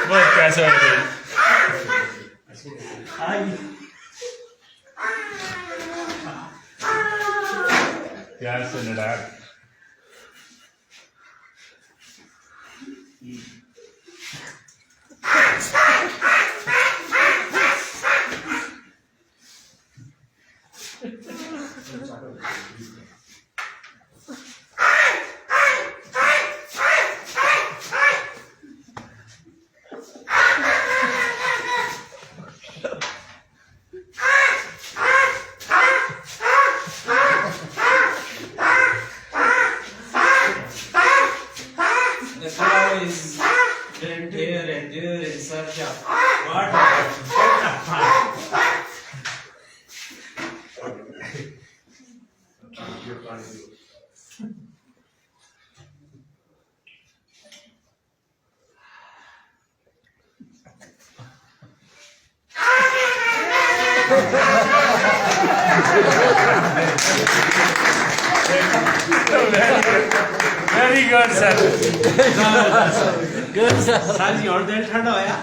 बहुत पैसा है प्यार से लड़ा very good sir good sir जी और दिल ठंडा होया